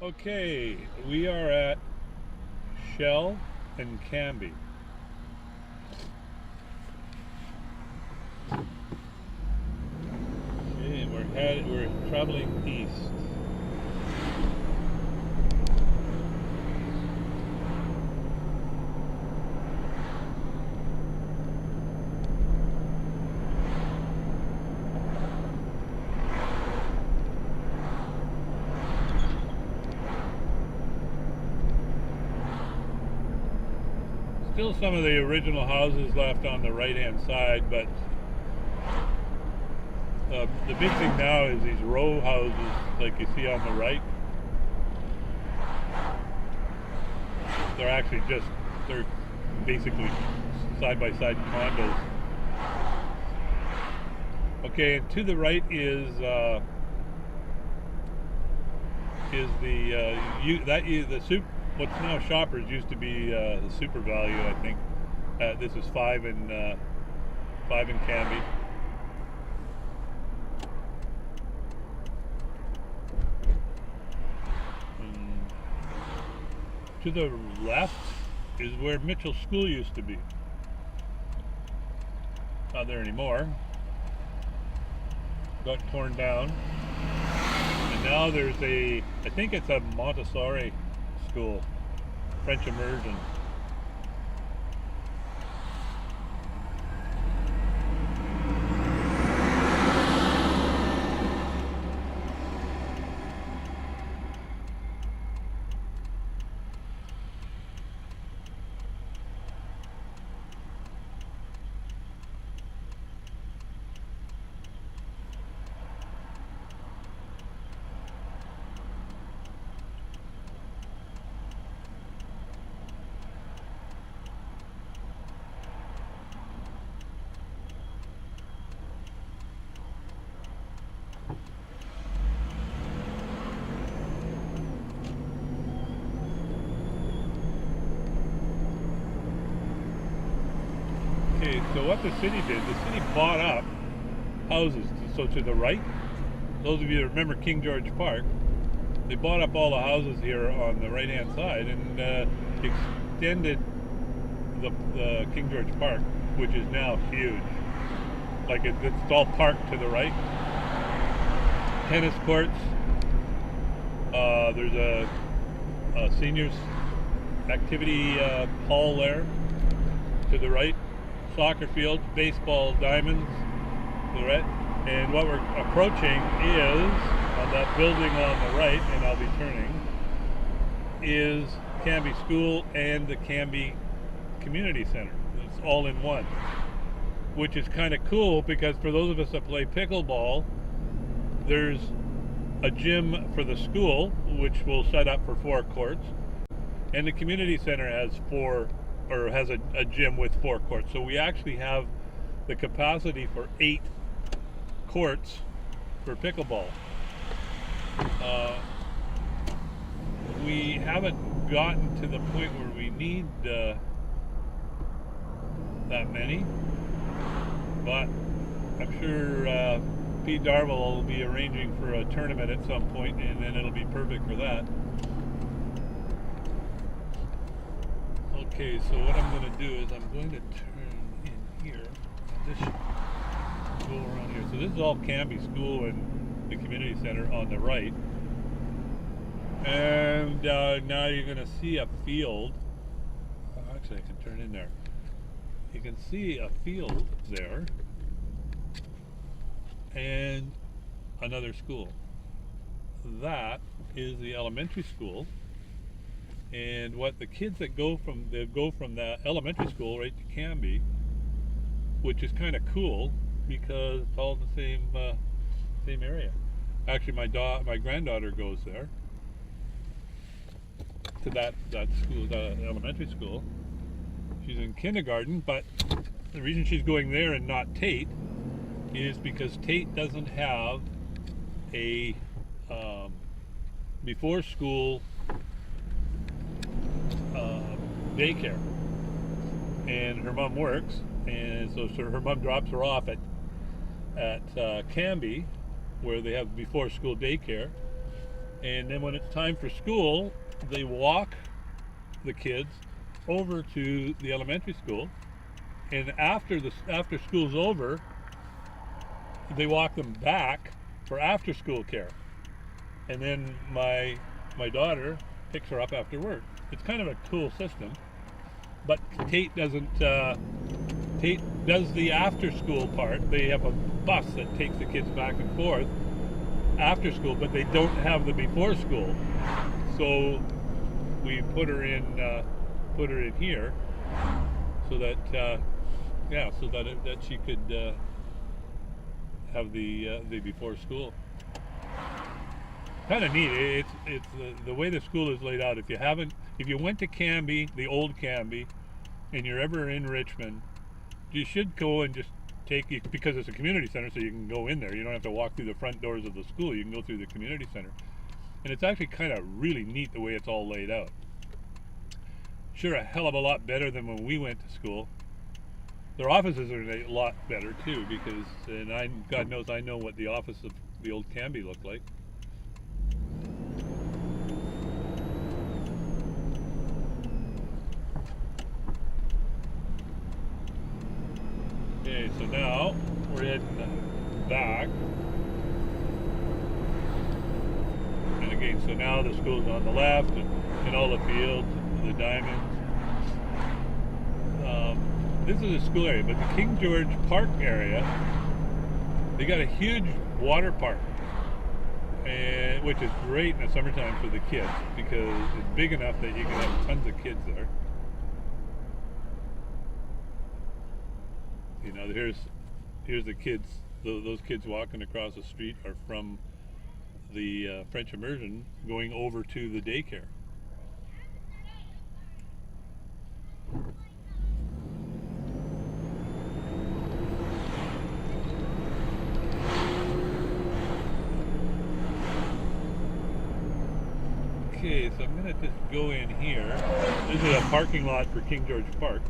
Okay, we are at Shell and Cambie. Okay, we're traveling east. Still some of the original houses left on the right hand side, but the big thing now is these row houses like you see on the right. They're basically side by side condos. Okay, and to the right the soup. What's now Shoppers used to be the Super Value, I think. This is five in Cambie. To the left is where Mitchell School used to be. Not there anymore. Got torn down. And now I think it's a Montessori school, French immersion. Okay, so what the city did, the city bought up houses. So to the right, those of you that remember King George Park, they bought up all the houses here on the right hand side and extended the King George Park, which is now huge. Like it's all parked to the right. Tennis courts. There's a seniors activity hall there to the right. Soccer fields, baseball diamonds to the right. And what we're approaching is, on that building on the right, and I'll be turning, is Cambie School and the Cambie Community Center. It's all in one, which is kind of cool because for those of us that play pickleball, there's a gym for the school, which we'll set up for 4 courts, and the community center has a gym with 4 courts. So we actually have the capacity for 8 courts for pickleball. We haven't gotten to the point where we need that many, but I'm sure Pete Darville will be arranging for a tournament at some point, and then it'll be perfect for that. Okay, so what I'm going to do is I'm going to turn in here. And this should go around here. So this is all Cambie School and the community center on the right. And now you're going to see a field. Actually, I can turn in there. You can see a field there and another school. That is the elementary school. And what the kids that go from the elementary school right to Cambie, which is kind of cool because it's all the same area. Actually, my granddaughter goes there to that school, the elementary school. She's in kindergarten, but the reason she's going there and not Tate is because Tate doesn't have a before school daycare, and her mom works, and so her mom drops her off at Cambie, where they have before school daycare, And then when it's time for school, they walk the kids over to the elementary school, and after school's over, they walk them back for after school care. And then my daughter picks her up after work. It's kind of a cool system, but Tate doesn't. Tate does the after school part. They have a bus that takes the kids back and forth after school, but they don't have the before school. So we put her in here, so that that she could have the before school. Kind of neat. It's the way the school is laid out. If you went to Cambie, the old Cambie, and you're ever in Richmond, you should go and just because it's a community center, so you can go in there. You don't have to walk through the front doors of the school. You can go through the community center. And it's actually kind of really neat the way it's all laid out. Sure, a hell of a lot better than when we went to school. Their offices are a lot better too, because God knows I know what the office of the old Cambie looked like. Okay, so now we're heading back. And again, so now the school's on the left, and all the fields, the diamonds. This is a school area, but the King George Park area, they got a huge water park, which is great in the summertime for the kids, because it's big enough that you can have tons of kids there. You know, here's the kids. Those kids walking across the street are from the French immersion going over to the daycare. Okay, so I'm going to just go in here. This is a parking lot for King George Park,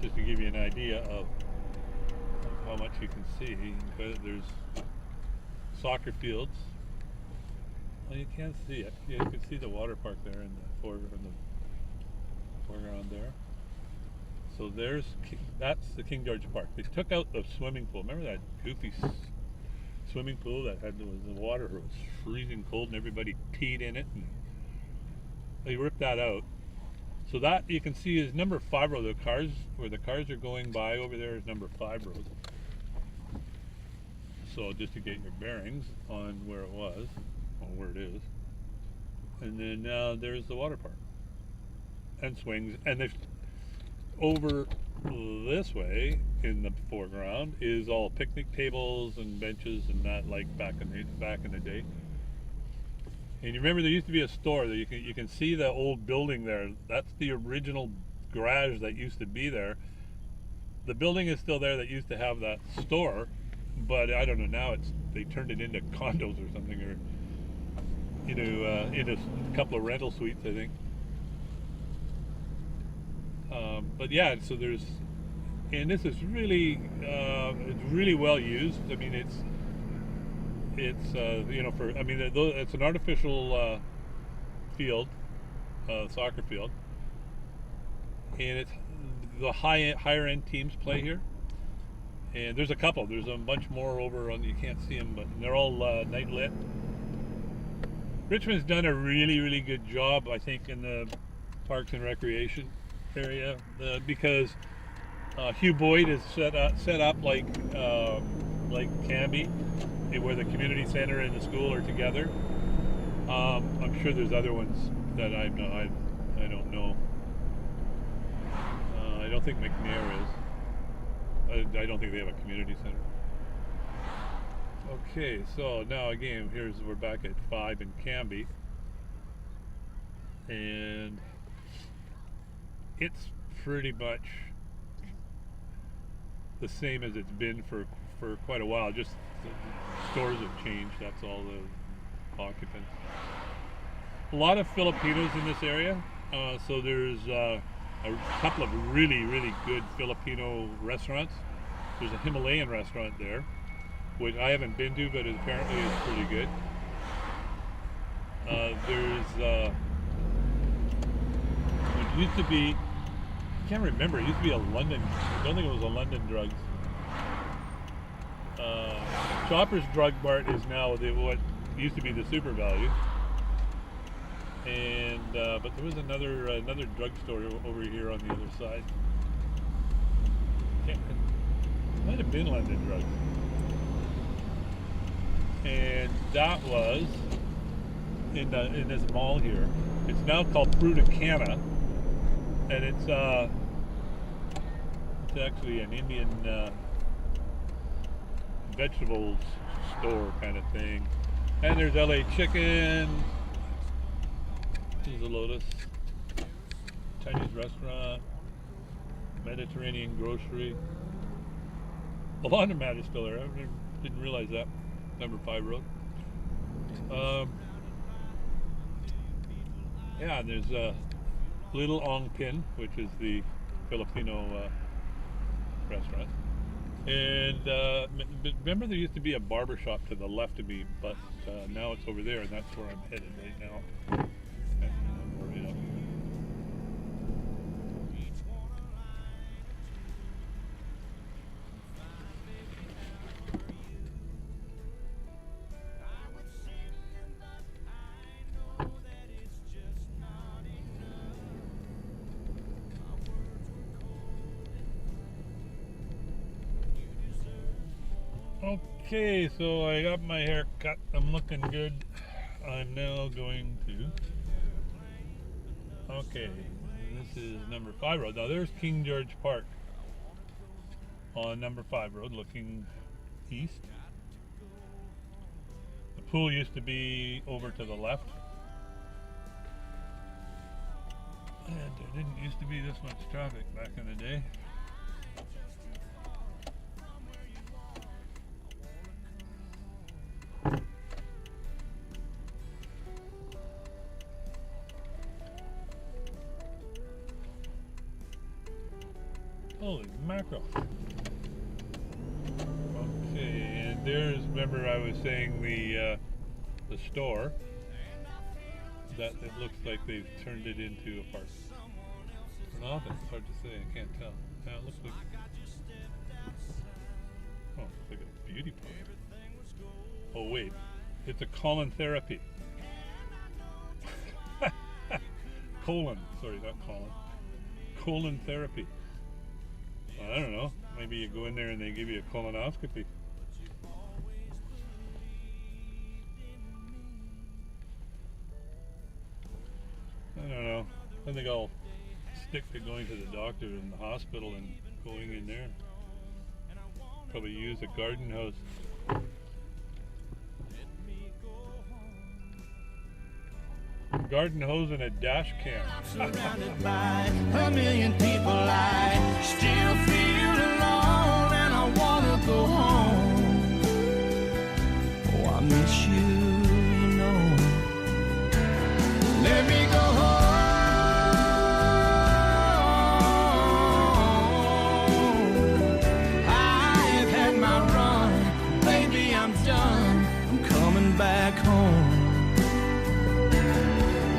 just to give you an idea of how much you can see. There's soccer fields. Well, you can't see it. Yeah, you can see the water park there in the foreground there. So that's the King George Park. They took out the swimming pool. Remember that goofy swimming pool that the water was freezing cold and everybody peed in it? And they ripped that out. So that you can see is number 5 road. Where the cars are going by over there is number 5 road. So just to get your bearings on where it was, or where it is. And then there's the water park and swings. And they've over this way in the foreground is all picnic tables and benches and that, like back in the day. And you remember there used to be a store that you can see the old building there. That's the original garage that used to be there. The building is still there that used to have that store, but I don't know, now they turned it into condos or something, or into a couple of rental suites, I think. But yeah, so and this is really it's really well used. I mean, it's it's an artificial field, soccer field, and it's the higher end teams play here. And there's a couple. There's a bunch more over on. You can't see them, but they're all night lit. Richmond's done a really good job, I think, in the parks and recreation area, because Hugh Boyd is set up like Cambie, where the community center and the school are together. I'm sure there's other ones that I don't know. I don't think McNair is. I don't think they have a community center. Okay, so now again, we're back at 5 in Cambie, and it's pretty much the same as it's been for quite a while. Just the stores have changed. That's all, the occupants. A lot of Filipinos in this area, so there's a couple of really good Filipino restaurants. There's a Himalayan restaurant there, which I haven't been to, but apparently is pretty good. There's it used to be, I can't remember. It used to be a London. I don't think it was a London Drugs. Shoppers Drug Mart is now what used to be the Super Value. And but there was another drugstore over here on the other side. It might have been London Drugs. And that was in this mall here. It's now called Fruticana, and it's actually an Indian vegetables store kind of thing. And there's LA Chicken. This is a Lotus. Chinese restaurant. Mediterranean grocery. A laundromat is still there. I didn't realize that. Number 5 Road. Yeah, there's Little Ong Pin, which is the Filipino restaurant. And remember there used to be a barber shop to the left of me, but now it's over there, and that's where I'm headed right now. Okay, so I got my hair cut. I'm looking good. I'm now going to... Okay, this is number 5 Road. Now there's King George Park on number 5 Road looking east. The pool used to be over to the left. And there didn't used to be this much traffic back in the day. Holy mackerel. Okay, and there's, remember I was saying the store, that it looks like they've turned it into a park. An office, it's hard to say, I can't tell. It looks like, oh, it's like a beauty parlor. Oh wait, it's a colon therapy. Colon, sorry, not colon. Colon therapy. I don't know. Maybe you go in there and they give you a colonoscopy. I don't know. I think I'll stick to going to the doctor in the hospital and going in there. Probably use a garden hose. Garden hose and a dash cam. Surrounded by a million people, I still feel alone and I wanna go home. Oh, I miss you, you know. Let me go home. I've had my run, baby, I'm done. I'm coming back home.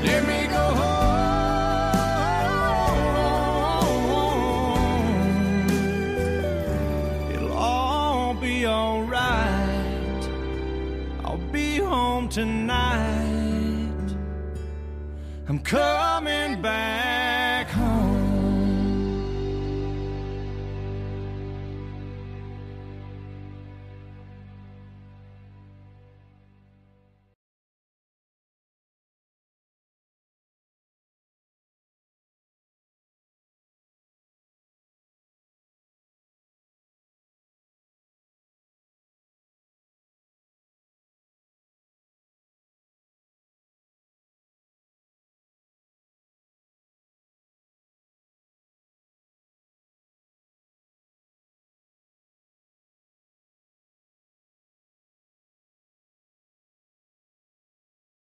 Let me go home. It'll all be alright. I'll be home tonight. I'm coming back.